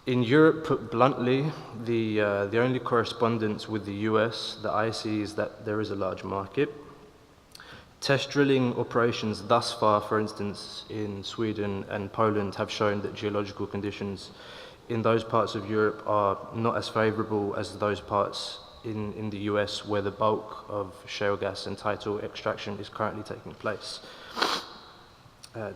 In Europe, put bluntly, the only correspondence with the US that I see is that there is a large market. Test drilling operations thus far, for instance, in Sweden and Poland, have shown that geological conditions in those parts of Europe are not as favorable as those parts in the US, where the bulk of shale gas and tight oil extraction is currently taking place.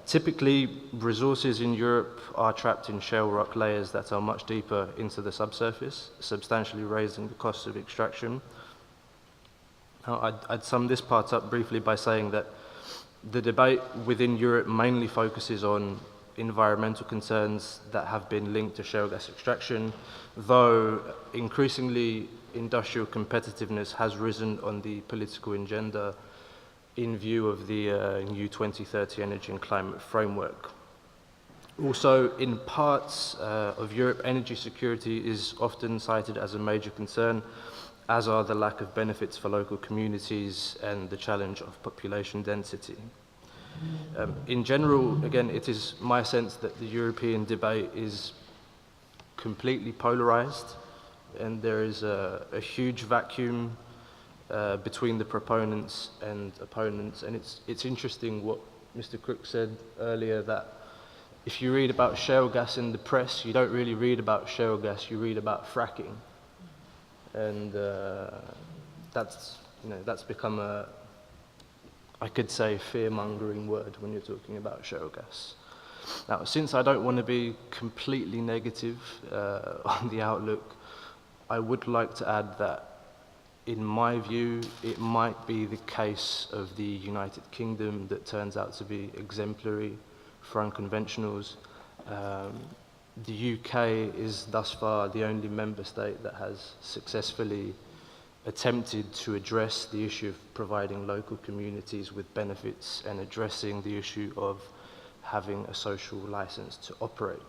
Typically, resources in Europe are trapped in shale rock layers that are much deeper into the subsurface, substantially raising the cost of extraction. Now, I'd sum this part up briefly by saying that the debate within Europe mainly focuses on environmental concerns that have been linked to shale gas extraction, though increasingly industrial competitiveness has risen on the political agenda in view of the new 2030 energy and climate framework. Also, in parts of Europe, energy security is often cited as a major concern, as are the lack of benefits for local communities and the challenge of population density. In general, again, it is my sense that the European debate is completely polarized, and there is a huge vacuum between the proponents and opponents. And it's interesting what Mr. Crooks said earlier, that if you read about shale gas in the press, you don't really read about shale gas, you read about fracking. And that's become I could say, fear-mongering word when you're talking about shale gas. Now, since I don't want to be completely negative on the outlook, I would like to add that, in my view, it might be the case of the United Kingdom that turns out to be exemplary for unconventionals. The UK is thus far the only member state that has successfully attempted to address the issue of providing local communities with benefits and addressing the issue of having a social license to operate.